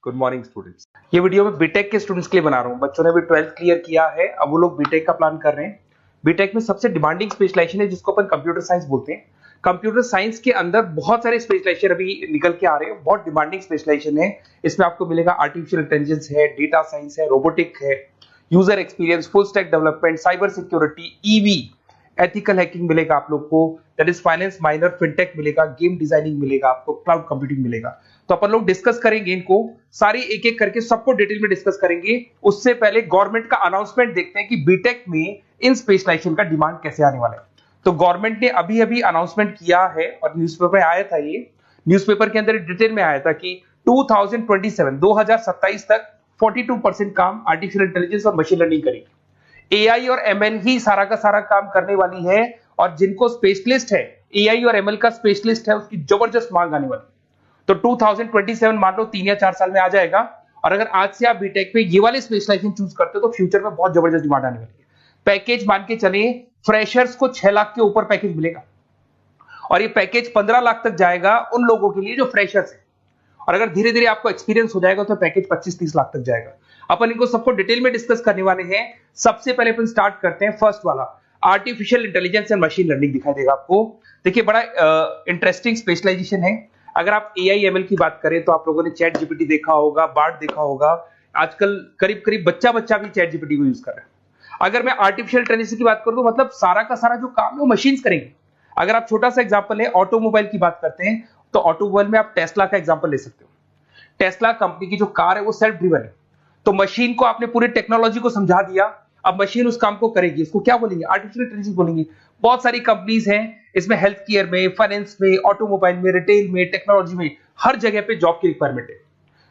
Good morning students. ये video मैं BTech के स्टूडेंट्स के लिए बना रहा हूँ। बच्चों ने भी 12th क्लियर किया है, अब वो लोग बीटेक का प्लान कर रहे हैं। बीटेक में सबसे डिमांडिंग स्पेशलाइजेशन है जिसको अपन कंप्यूटर साइंस बोलते हैं। कंप्यूटर साइंस के अंदर बहुत सारे स्पेशलाइजेशन अभी निकल के आ रहे हैं, बहुत डिमांडिंग स्पेशलाइजेशन है। इसमें आपको मिलेगा आर्टिफिशियल इंटेलिजेंस है, डेटा साइंस है, रोबोटिक है, user experience, full stack development, cyber security, EV, ethical hacking मिलेगा आप लोग को, that is finance minor, fintech मिलेगा, गेम डिजाइनिंग मिलेगा आपको, क्लाउड कंप्यूटिंग मिलेगा। तो अपन लोग डिस्कस करेंगे इनको सारी एक एक करके, सबको डिटेल में डिस्कस करेंगे। उससे पहले गवर्नमेंट का अनाउंसमेंट देखते हैं कि बीटेक में इन स्पेशलाइजेशन का डिमांड कैसे आने वाला है। तो गवर्नमेंट ने अभी अभी अनाउंसमेंट किया है और न्यूज़पेपर में आया था, ये न्यूज़पेपर के अंदर डिटेल में आया था कि 2027 तक 42% काम आर्टिफिशियल इंटेलिजेंस और मशीन लर्निंग करेगी। एआई और एमएल ही सारा का सारा काम करने वाली है, और जिनको स्पेशलिस्ट है, एआई और एमएल का स्पेशलिस्ट है, उसकी जबरदस्त मांग आने वाली है। तो 2027 मान लो 3 या 4 साल में आ जाएगा। और अगर आज से आप बीटेक पे ये वाले स्पेशलाइजेशन चूज करते हो तो फ्यूचर में बहुत जबरदस्त डिमांड आने वाली है। पैकेज मान के चले, फ्रेशर्स को 6 लाख के ऊपर पैकेज मिलेगा, और ये पैकेज 15 लाख तक जाएगा उन लोगों के लिए जो फ्रेशर्स है। और अगर धीरे धीरे आपको एक्सपीरियंस हो जाएगा तो पैकेज 25-30 लाख तक जाएगा। अपन इनको सबको डिटेल में डिस्कस करने वाले हैं। सबसे पहले अपन स्टार्ट करते हैं फर्स्ट वाला, artificial intelligence and machine learning दिखाई देगा आपको। देखिए बड़ा इंटरेस्टिंग स्पेशलाइजेशन है। अगर आप एआई एमएल की बात करें तो आप लोगों ने चैट जीपीटी देखा होगा, बार्ड देखा होगा। आजकल करीब करीब बच्चा भी चैट जीपीटी को यूज कर रहा है। अगर मैं आर्टिफिशियल इंटेलिजेंस की बात करूं तो मतलब सारा का सारा जो काम है वो मशीन्स करेंगे। अगर आप छोटा सा एग्जांपल है, ऑटोमोबाइल की बात करते हैं तो ऑटोमोबाइल में आप टेस्ला का एग्जांपल ले सकते हो। टेस्ला कंपनी की जो कार है वो सेल्फ ड्रिवन है। तो मशीन को आपने पूरी टेक्नोलॉजी को समझा दिया, अब मशीन उस काम को करेगी। इसको क्या बोलेंगे? आर्टिफिशियल इंटेलिजेंस बोलेंगे। बहुत सारी कंपनीज हैं इसमें, हेल्थ केयर में, फाइनेंस में, ऑटोमोबाइल में, रिटेल में, टेक्नोलॉजी में, हर जगह पे जॉब की रिक्वायरमेंट है।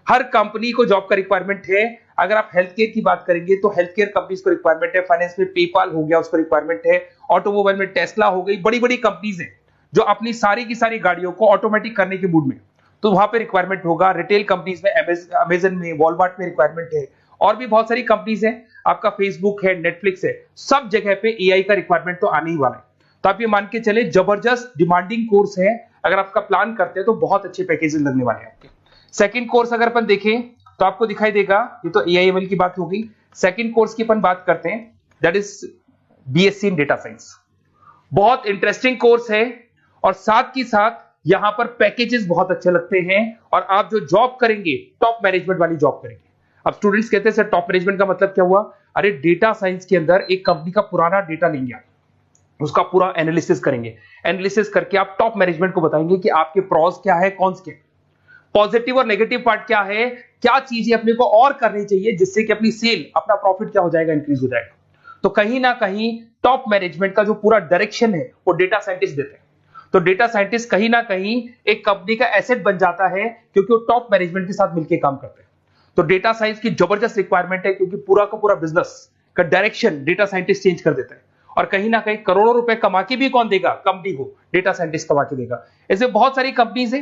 हर कंपनी को जॉब का रिक्वायरमेंट है। अगर आप हेल्थ केयर की बात करेंगे तो हेल्थ केयर कंपनीज को रिक्वायरमेंट है, फाइनेंस में पेपाल हो गया उसको रिक्वायरमेंट है, ऑटोमोबाइल में टेस्ला हो गई, बड़ी बड़ी कंपनीज हैं जो अपनी सारी की सारी गाड़ियों को ऑटोमेटिक करने के मूड में, तो वहां पे रिक्वायरमेंट होगा। रिटेल कंपनीज में, अमेजन में, वॉलमार्ट में रिक्वायरमेंट है, और भी बहुत सारी कंपनीज हैं, आपका फेसबुक है, नेटफ्लिक्स है, सब जगह पे एआई का रिक्वायरमेंट तो आने ही वाला है। तो आप ये मान के चले जबरदस्त डिमांडिंग कोर्स है। अगर आपका प्लान करते हैं तो बहुत अच्छे पैकेजेस लगने वाले हैं आपके। सेकंड कोर्स अगर अपन देखें तो आपको दिखाई देगा, ये तो एआई एमएल की बात हो गई। सेकंड कोर्स की अपन बात करते हैं, that is BSc in data science. बहुत इंटरेस्टिंग कोर्स है, और साथ की साथ यहां पर पैकेजेस बहुत अच्छे लगते हैं, और आप जो जॉब करेंगे टॉप मैनेजमेंट वाली जॉब करेंगे। अब स्टूडेंट्स कहते हैं सर टॉप मैनेजमेंट का मतलब क्या हुआ? अरे डेटा साइंस के अंदर एक कंपनी का पुराना डेटा लेंगे आप, उसका पूरा एनालिसिस करेंगे, एनालिसिस करके आप टॉप मैनेजमेंट को बताएंगे कि आपके प्रॉस क्या है, कॉन्स क्या है, पॉजिटिव और नेगेटिव पार्ट क्या है, क्या चीजें अपने को और करनी चाहिए जिससे कि अपनी सेल, अपना प्रॉफिट क्या हो जाएगा, इंक्रीज हो जाएगा। तो कहीं ना कहीं टॉप मैनेजमेंट का जो पूरा डायरेक्शन है वो डेटा साइंटिस्ट देते हैं। तो डेटा साइंटिस्ट कहीं ना कहीं एक कंपनी का एसेट बन जाता है, क्योंकि वो टॉप मैनेजमेंट के साथ मिलकर काम करते हैं। तो डेटा साइंस की जबरदस्त रिक्वायरमेंट है, क्योंकि पूरा का पूरा बिजनेस का डायरेक्शन डेटा साइंटिस्ट चेंज कर देता है। और कहीं ना कहीं करोड़ों रुपए कमा के भी कौन देगा? कंपनी को डेटा साइंटिस्ट कमा के देगा। ऐसे बहुत सारी कंपनीज है,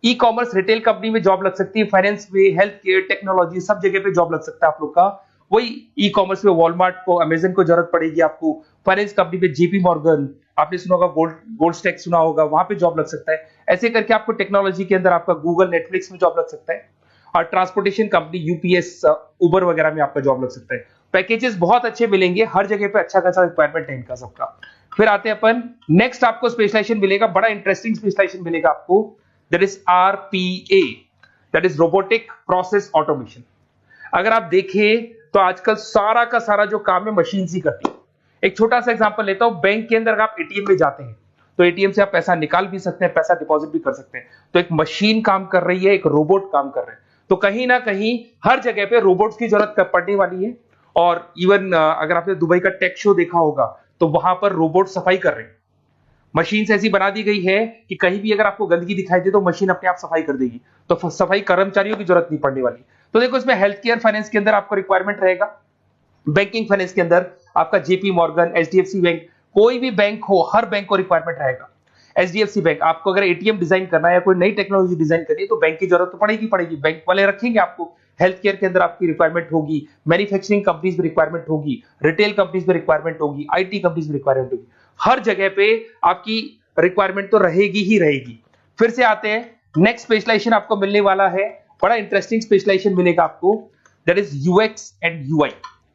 ई कॉमर्स, रिटेल कंपनी में जॉब लग सकती है, फाइनेंस में, हेल्थ केयर, टेक्नोलॉजी, सब जगह पे जॉब लग सकता है आप लोग का। वही ई कॉमर्स में वॉलमार्ट को, अमेजन को जरूरत पड़ेगी आपको। फाइनेंस कंपनी में जेपी मॉर्गन, आपने सुना होगा, गोल्डस्टैक सुना होगा, वहां पे जॉब लग सकता है। ऐसे करके आपको टेक्नोलॉजी के अंदर आपका गूगल, नेटफ्लिक्स में जॉब लग सकता है। और ट्रांसपोर्टेशन कंपनी, यूपीएस, उबर वगैरह में आपका जॉब लग सकता है। पैकेजेस बहुत अच्छे मिलेंगे, हर जगह पे अच्छा खासा रिक्वायरमेंट है इनका सबका। फिर आते हैं अपन नेक्स्ट, आपको स्पेशलाइजेशन मिलेगा, बड़ा इंटरेस्टिंग स्पेशलाइजेशन मिलेगा आपको, that is RPA, that is robotic process automation. अगर आप देखें तो आजकल सारा का सारा जो काम है मशीन ही करती है। एक छोटा सा एग्जांपल लेता हूं, बैंक के अंदर अगर आप एटीएम में जाते हैं तो एटीएम से आप पैसा निकाल भी सकते हैं, पैसा डिपॉजिट भी कर सकते हैं। तो एक मशीन काम कर रही है, एक रोबोट काम कर रहे हैं। तो कहीं ना कहीं हर जगह पे रोबोट्स की जरूरत पड़ने वाली है। और इवन अगर आपने दुबई का टेक शो देखा होगा तो वहां पर रोबोट सफाई कर रहे हैं। मशीन ऐसी बना दी गई है कि कहीं भी अगर आपको गंदगी दिखाई दे तो मशीन अपने आप सफाई कर देगी, तो सफाई कर्मचारियों की जरूरत नहीं पड़ने वाली। तो देखो इसमें हेल्थ केयर, फाइनेंस के अंदर आपको रिक्वायरमेंट रहेगा, बैंकिंग फाइनेंस के अंदर आपका जेपी मॉर्गन, एचडीएफसी बैंक, कोई भी बैंक हो, हर बैंक को रिक्वायरमेंट रहेगा। एचडीएफसी बैंक, आपको अगर एटीएम डिजाइन करना है या कोई नई टेक्नोलॉजी डिजाइन करनी है तो बैंक की जरूरत तो पड़ेगी, बैंक वाले रखेंगे आपको। हेल्थ केयर के अंदर आपकी रिक्वायरमेंट होगी, मैन्युफैक्चरिंग कंपनीज में रिक्वायरमेंट होगी, रिटेल कंपनीज में रिक्वायरमेंट होगी, आईटी कंपनीज में रिक्वायरमेंट होगी। हर जगह पे आपकी रिक्वायरमेंट तो रहेगी ही रहेगी। फिर से आते हैं, नेक्स्ट स्पेशलाइजेशन आपको मिलने वाला है बड़ा इंटरेस्टिंग स्पेशलाइजेशन मिलेगा आपको, that is UX and UI,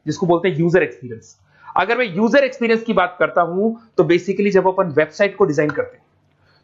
जिसको बोलते हैं यूजर एक्सपीरियंस। अगर मैं यूजर एक्सपीरियंस की बात करता हूं तो बेसिकली जब अपन वेबसाइट को डिजाइन करते हैं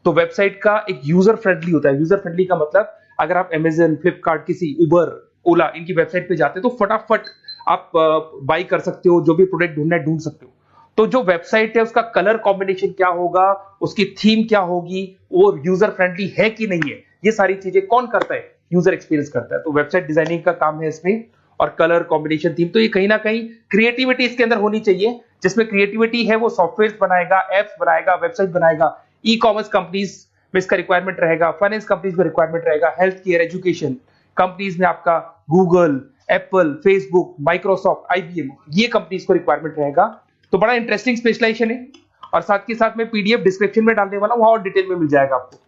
तो वेबसाइट का एक यूजर फ्रेंडली होता है। यूजर फ्रेंडली का मतलब अगर आप अमेजन, फ्लिपकार्ट, किसी उबर, ओला इनकी वेबसाइट पे जाते हैं तो फटाफट आप बाई कर सकते हो, जो भी प्रोडक्ट ढूंढना है ढूंढ सकते हो। तो जो वेबसाइट है उसका कलर कॉम्बिनेशन क्या होगा, उसकी थीम क्या होगी, वो यूजर फ्रेंडली है कि नहीं है, ये सारी चीजें कौन करता है, यूजर एक्सपीरियंस करता है। तो वेबसाइट डिजाइनिंग का काम है इसमें, और कलर कॉम्बिनेशन, थीम, तो ये कहीं ना कहीं क्रिएटिविटी इसके अंदर होनी चाहिए। जिसमें क्रिएटिविटी है वो सॉफ्टवेयर बनाएगा, एप्स बनाएगा, वेबसाइट बनाएगा। ई कॉमर्स कंपनीज में इसका रिक्वायरमेंट रहेगा, फाइनेंस कंपनीज में रिक्वायरमेंट रहेगा, हेल्थ केयर, एजुकेशन कंपनीज में आपका Google, Apple, Facebook, Microsoft, IBM, ये कंपनीज को रिक्वायरमेंट रहेगा। तो बड़ा इंटरेस्टिंग स्पेशलाइजेशन है, और साथ के साथ में पीडीएफ डिस्क्रिप्शन में डालने वाला हूं, वहां और डिटेल में मिल जाएगा आपको।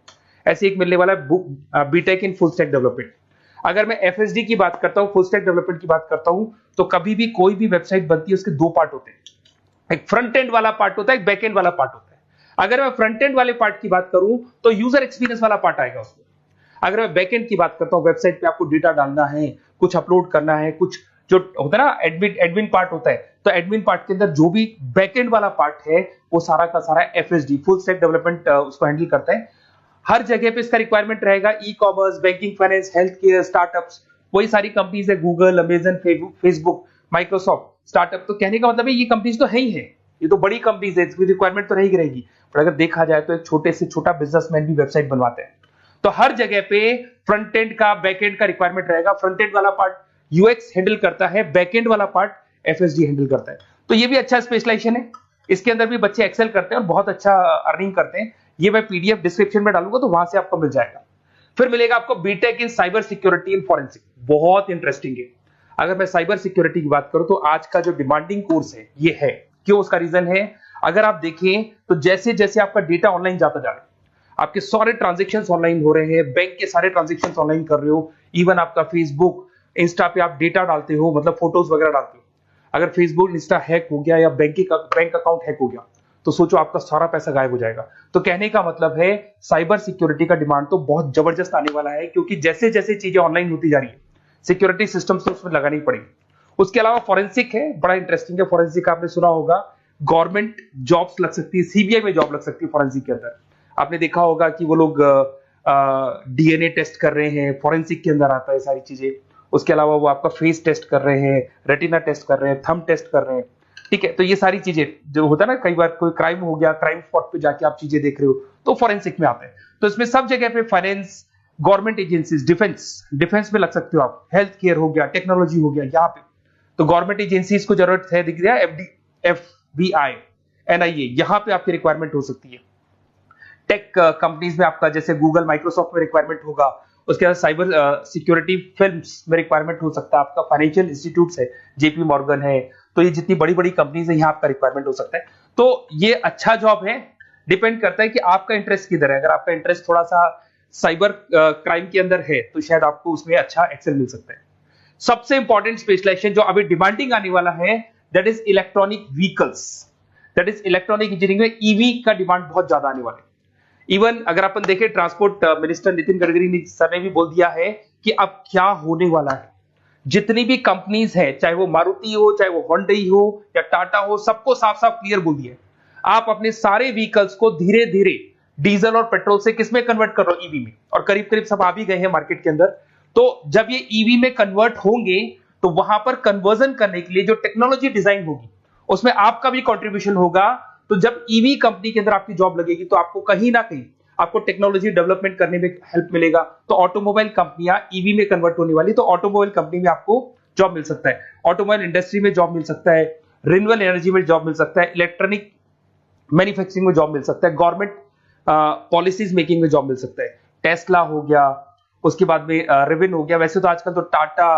ऐसे एक मिलने वाला है book B Tech in full stack development. अगर मैं एफएसडी की बात करता हूं, फुल स्टैक डेवलपमेंट की बात करता हूं, तो कभी भी कोई भी वेबसाइट बनती है उसके दो पार्ट होते हैं, एक फ्रंट एंड वाला पार्ट होता है, एक बैक एंड वाला पार्ट होता है। अगर मैं फ्रंट एंड वाले पार्ट की बात करूं तो यूजर एक्सपीरियंस वाला पार्ट आएगा उसमें। अगर मैं बैक एंड की बात करता हूं, वेबसाइट पे आपको डेटा डालना है, कुछ अपलोड करना है, कुछ जो होता है ना एडमिन पार्ट होता है, तो एडमिन पार्ट के अंदर जो भी बैक एंड वाला पार्ट है वो सारा का सारा एफएसडी, फुल स्टैक डेवलपमेंट, उसको हैंडल करता है। हर जगह पे इसका रिक्वायरमेंट रहेगा। E commerce, banking, finance, health care, startups, वही सारी कंपनीज है, Google, Amazon, Facebook, Microsoft, startup. तो कहने का मतलब है ये कंपनीज तो है ही है, ये तो बड़ी कंपनीज है, इसकी रिक्वायरमेंट तो रहेगी रहेगी। पर अगर देखा जाए तो एक छोटे से छोटा बिजनेसमैन भी वेबसाइट बनवाते हैं। तो हर जगह पे फ्रंट एंड का, बैक एंड का रिक्वायरमेंट रहेगा। फ्रंट एंड वाला पार्ट यूएक्स हैंडल करता है, बैक एंड वाला पार्ट एफएसडी हैंडल करता है। तो ये भी अच्छा स्पेशलाइजेशन है, इसके अंदर भी बच्चे एक्सेल करते हैं और बहुत अच्छा अर्निंग करते हैं। ये मैं पीडीएफ डिस्क्रिप्शन में डालूंगा तो वहां से आपको मिल जाएगा। फिर मिलेगा आपको B Tech in cyber security and forensic, बहुत इंटरेस्टिंग है। अगर मैं साइबर सिक्योरिटी की बात करूं तो आज का जो डिमांडिंग कोर्स है ये है। क्यों? उसका रीजन है, अगर आप देखें तो जैसे जैसे आपका डेटा ऑनलाइन जाता जा रहा है, आपके सारे ट्रांजेक्शंस ऑनलाइन हो रहे हैं, बैंक के सारे ट्रांजेक्शंस ऑनलाइन कर रहे हो, इवन आपका फेसबुक, इंस्टा पे आप डेटा डालते हो, मतलब फोटोज वगैरह डालते हो। अगर फेसबुक, इंस्टा हैक हो गया या बैंक अकाउंट हैक हो गया तो सोचो आपका सारा पैसा गायब हो जाएगा। तो कहने का मतलब है साइबर सिक्योरिटी का डिमांड तो बहुत जबरदस्त आने वाला है, क्योंकि जैसे जैसे चीजें ऑनलाइन होती जा रही है सिक्योरिटी सिस्टम्स तो उसमें लगानी पड़ेगी। उसके अलावा फॉरेंसिक है, बड़ा इंटरेस्टिंग है। फॉरेंसिक आपने सुना होगा, गवर्नमेंट जॉब्स लग सकती है, सीबीआई में जॉब लग सकती है फॉरेंसिक के अंदर। आपने देखा होगा कि वो लोग डीएनए टेस्ट कर रहे हैं, फॉरेंसिक के अंदर आता है सारी चीजें। उसके अलावा वो आपका फेस टेस्ट कर रहे हैं, रेटिना टेस्ट कर रहे हैं, थंब टेस्ट कर रहे हैं, ठीक है। तो ये सारी चीजें जो होता है ना, कई बार कोई क्राइम हो गया, क्राइम स्पॉट पे जाके आप चीजें देख रहे हो तो फॉरेंसिक में आते हैं। तो इसमें सब जगह पे फाइनेंस, गवर्नमेंट एजेंसीज, डिफेंस में लग सकते हो आप, हेल्थ केयर हो गया, टेक्नोलॉजी हो गया, यहाँ पे तो गवर्नमेंट एजेंसीज को जरूरत है, दिख रहा है, एफबीआई, एनआईए, यहाँ पे आपकी रिक्वायरमेंट हो सकती है। टेक कंपनीज में आपका जैसे गूगल, माइक्रोसॉफ्ट में रिक्वायरमेंट होगा। उसके बाद साइबर सिक्योरिटी फिल्म्स में रिक्वायरमेंट हो सकता है आपका, फाइनेंशियल इंस्टीट्यूट्स है, जेपी मॉर्गन है, तो ये जितनी बड़ी बड़ी कंपनीज है यहाँ आपका रिक्वायरमेंट हो सकता है। तो ये अच्छा जॉब है, डिपेंड करता है कि आपका इंटरेस्ट किधर है। अगर आपका इंटरेस्ट थोड़ा सा साइबर क्राइम के अंदर है तो शायद आपको उसमें अच्छा एक्सेल मिल सकता है। सबसे इंपॉर्टेंट स्पेशलाइजेशन जो अभी डिमांडिंग आने वाला है, that is electronic vehicles, that is electronic engineering में ईवी का डिमांड बहुत ज्यादा आने वाला है। इवन अगर अपन देखें, transport minister Nitin Gadkari sir ने भी बोल दिया है कि अब क्या होने वाला है, जितनी भी कंपनीज है, चाहे वो मारुति हो, चाहे वो होंडई हो या टाटा हो, सबको साफ साफ क्लियर बोल दिया, आप अपने सारे व्हीकल्स को धीरे धीरे डीजल और पेट्रोल से किसमें कन्वर्ट कर रहे हो, ईवी में। और करीब करीब सब आ भी गए हैं मार्केट के अंदर। तो जब ये ईवी में कन्वर्ट होंगे तो वहां पर कन्वर्जन करने के लिए जो टेक्नोलॉजी डिजाइन होगी उसमें आपका भी कंट्रीब्यूशन होगा। तो जब ईवी कंपनी के अंदर आपकी जॉब लगेगी तो आपको कहीं ना कहीं आपको टेक्नोलॉजी डेवलपमेंट करने में हेल्प मिलेगा। तो ऑटोमोबाइल कंपनियां ईवी में कन्वर्ट होने वाली, तो ऑटोमोबाइल कंपनी में आपको जॉब मिल सकता है, ऑटोमोबाइल इंडस्ट्री में जॉब मिल सकता है, रिन्यूएबल एनर्जी में जॉब मिल सकता है, इलेक्ट्रॉनिक मैन्युफैक्चरिंग में जॉब मिल सकता है, गवर्नमेंट पॉलिसीज मेकिंग में जॉब मिल सकता है, टेस्ला हो गया, उसके बाद में रिविन हो गया। वैसे तो आजकल तो टाटा,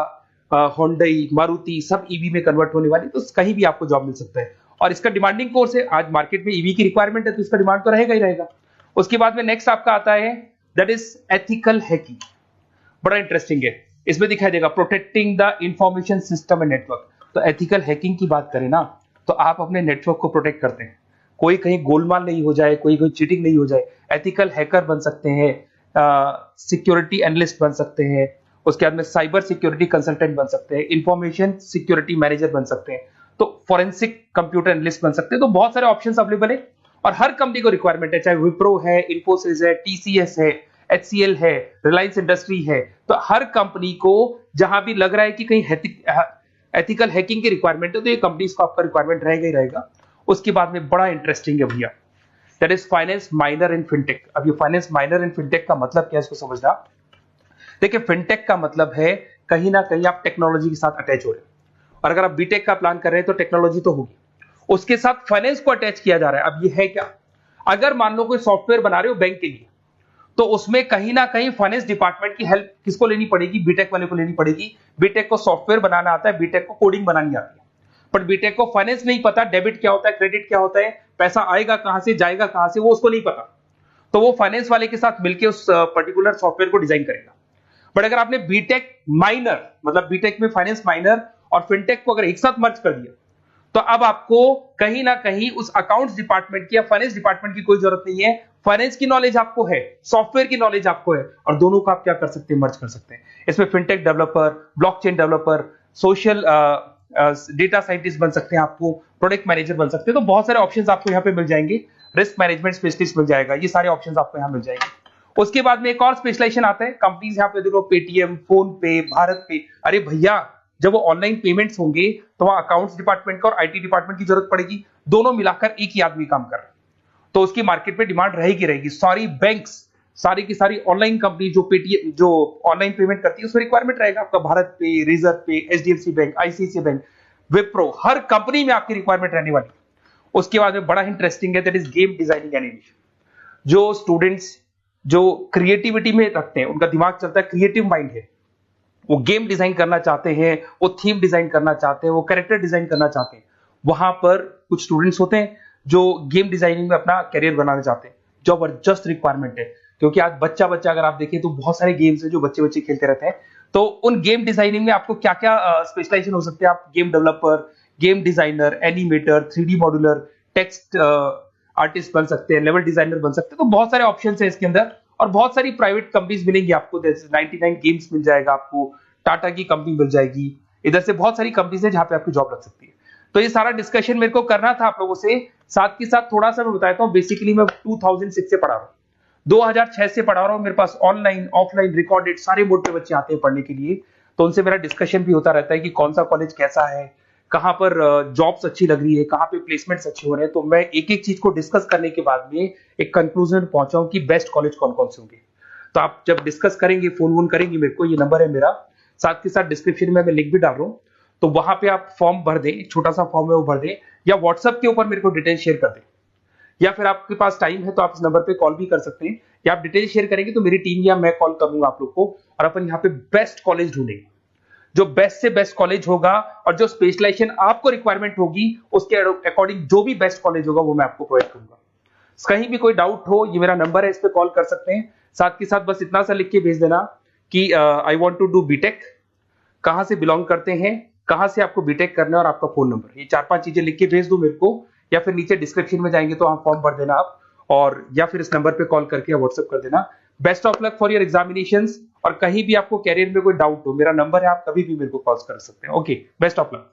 होंडई, मारुति सब ईवी में कन्वर्ट होने वाली, तो कहीं भी आपको जॉब मिल सकता है। और इसका डिमांडिंग कोर्स है, आज मार्केट में ईवी की रिक्वायरमेंट है तो इसका डिमांड तो रहेगा ही रहेगा। उसके बाद में नेक्स्ट आपका आता है दैट इज एथिकल हैकिंग, बड़ा इंटरेस्टिंग है। इसमें दिखाई देगा protecting the information system and network. तो एथिकल हैकिंग की बात करें ना तो आप अपने नेटवर्क को प्रोटेक्ट करते हैं, कोई कहीं गोलमाल नहीं हो जाए, कोई चीटिंग नहीं हो जाए। एथिकल हैकर बन सकते हैं, सिक्योरिटी एनालिस्ट बन सकते हैं, उसके बाद में साइबर सिक्योरिटी कंसल्टेंट बन सकते हैं, इंफॉर्मेशन सिक्योरिटी मैनेजर बन सकते हैं, तो फोरेंसिक कंप्यूटर एनालिस्ट बन सकते हैं। तो बहुत सारे ऑप्शंस अवेलेबल है और हर कंपनी को रिक्वायरमेंट है, चाहे विप्रो है, इन्फोसिस है, टीसीएस है, एचसीएल है, रिलायंस इंडस्ट्री है। तो हर कंपनी को जहां भी लग रहा है कि कहीं एथिकल हैकिंग की रिक्वायरमेंट है तो ये कंपनीज को आपका रिक्वायरमेंट रहेगा ही रहेगा। उसके बाद में बड़ा इंटरेस्टिंग है भैया, that is finance minor in fintech. अब ये फाइनेंस माइनर इन फिनटेक का मतलब क्या है इसको समझना। देखिए फिनटेक का मतलब है कहीं ना कहीं आप टेक्नोलॉजी के साथ अटैच हो रहे हैं, और अगर आप बीटेक का प्लान कर रहे हैं तो टेक्नोलॉजी तो होगी, उसके साथ फाइनेंस को अटैच किया जा रहा है। अब ये है क्या, अगर मान लो कोई सॉफ्टवेयर बना रहे हो बैंक के लिए, तो उसमें कहीं ना कहीं फाइनेंस डिपार्टमेंट की हेल्प किसको लेनी पड़ेगी, बीटेक वाले को लेनी पड़ेगी। बीटेक को सॉफ्टवेयर बनाना आता है, बीटेक को कोडिंग बनानी आती है, बट बीटेक को फाइनेंस नहीं पता, डेबिट क्या होता है, क्रेडिट क्या होता है, पैसा आएगा कहां से, जाएगा कहां से, वो उसको नहीं पता। तो वो फाइनेंस वाले के साथ मिलकर उस पर्टिकुलर सॉफ्टवेयर को डिजाइन करेगा। बट अगर आपने बीटेक माइनर, मतलब बीटेक में फाइनेंस माइनर और फिनटेक को अगर एक साथ मर्ज कर दिया, तो अब आपको कहीं ना कहीं उस अकाउंट्स डिपार्टमेंट की या फाइनेंस डिपार्टमेंट की कोई जरूरत नहीं है। फाइनेंस की नॉलेज आपको है, सॉफ्टवेयर की नॉलेज आपको है, और दोनों को आप क्या कर सकते हैं, मर्ज कर सकते हैं। इसमें fintech developer, blockchain developer, social data scientist बन सकते हैं, आपको प्रोडक्ट मैनेजर बन सकते हैं। तो बहुत सारे ऑप्शंस आपको यहाँ पे मिल जाएंगे, रिस्क मैनेजमेंट स्पेशलिस्ट मिल जाएगा, ये सारे ऑप्शंस आपको यहाँ मिल जाएंगे। उसके बाद में एक और स्पेशलाइजेशन आता है, कंपनीज यहाँ पे देखो पेटीएम, फोन पे, भारत पे। अरे भैया जब वो ऑनलाइन पेमेंट्स होंगे तो वहां अकाउंट्स डिपार्टमेंट का और आईटी डिपार्टमेंट की जरूरत पड़ेगी, दोनों मिलाकर एक ही आदमी काम कर रहा है, तो उसकी मार्केट में डिमांड रहेगी रहेगी। सारी बैंक्स, सारी की सारी ऑनलाइन कंपनी जो पेटीएम, जो ऑनलाइन पेमेंट करती है, उसमें रिक्वायरमेंट रहेगा आपका भारत पे, reserve pay, HDFC bank, ICICI bank, Wipro, हर कंपनी में आपकी रिक्वायरमेंट रहने वाली। उसके बाद में बड़ा इंटरेस्टिंग है, that is game designing animation. जो स्टूडेंट्स जो क्रिएटिविटी में रखते हैं, उनका दिमाग चलता है, क्रिएटिव माइंड है, वो गेम डिजाइन करना चाहते हैं, वो थीम डिजाइन करना चाहते हैं, वो कैरेक्टर डिजाइन करना चाहते हैं, वहां पर कुछ स्टूडेंट्स होते हैं जो गेम डिजाइनिंग में अपना करियर बनाना चाहते हैं। जबरदस्त रिक्वायरमेंट है, क्योंकि आज बच्चा बच्चा अगर आप देखें तो बहुत सारे गेम्स हैं जो बच्चे बच्चे खेलते रहते हैं। तो उन गेम डिजाइनिंग में आपको क्या क्या स्पेशलाइजेशन हो सकते हैं, आप game developer, game designer, animator, 3D modular, text artist बन सकते हैं, लेवल डिजाइनर बन सकते हैं। तो बहुत सारे ऑप्शंस हैं इसके अंदर, और बहुत सारी प्राइवेट कंपनीज मिलेंगी आपको, जैसे 99 गेम्स मिल जाएगा आपको, टाटा की कंपनी मिल जाएगी, इधर से बहुत सारी कंपनीज है जहां पे आपकी जॉब लग सकती है। तो ये सारा डिस्कशन मेरे को करना था आप लोगों से, साथ के साथ थोड़ा सा मैं बताता हूँ। बेसिकली मैं 2006 से पढ़ा रहा हूँ, 2006 से पढ़ा रहा हूँ। मेरे पास ऑनलाइन ऑफलाइन रिकॉर्डेड सारे मोड पे बच्चे आते हैं पढ़ने के लिए, तो उनसे मेरा डिस्कशन भी होता रहता है कि कौन सा कॉलेज कैसा है, कहां पर जॉब्स अच्छी लग रही है, कहां पे प्लेसमेंट्स अच्छे हो रहे हैं। तो मैं एक एक चीज को डिस्कस करने के बाद में एक कंक्लूजन पहुंचा हूं कि बेस्ट कॉलेज कौन कौन से होंगे। तो आप जब डिस्कस करेंगे, फोन वोन करेंगे मेरे को, ये नंबर है मेरा, साथ के साथ डिस्क्रिप्शन में मैं लिंक भी डाल रहा हूँ, तो वहां पे आप फॉर्म भर दें, एक छोटा सा फॉर्म है वो भर दें, या व्हाट्सएप के ऊपर मेरे को डिटेल शेयर कर दें, या फिर आपके पास टाइम है तो आप इस नंबर पे कॉल भी कर सकते हैं, या आप डिटेल शेयर करेंगे तो मेरी टीम या मैं कॉल करूंगा आप लोग को, और अपन यहाँ पे बेस्ट कॉलेज ढूंढेंगे। जो बेस्ट से बेस्ट कॉलेज होगा और जो स्पेशलाइजेशन आपको रिक्वायरमेंट होगी उसके अकॉर्डिंग जो भी बेस्ट कॉलेज होगा वो मैं आपको प्रोवाइड करूंगा। कहीं भी कोई डाउट हो, ये मेरा नंबर है, इस पे कॉल कर सकते हैं। साथ के साथ बस इतना सा लिख के भेज देना कि I want to do B Tech, कहां से बिलोंग करते हैं, कहां से आपको बीटेक करना है, और आपका फोन नंबर, ये 4-5 चीजें लिख के भेज दो मेरे को, या फिर नीचे डिस्क्रिप्शन में जाएंगे तो आप फॉर्म भर देना आप, और या फिर इस नंबर पे कॉल करके व्हाट्सएप कर देना। Best of luck for your examinations, और कहीं भी आपको कैरियर में कोई डाउट हो, मेरा नंबर है, आप कभी भी मेरे को कॉल कर सकते हैं। Okay, best of luck.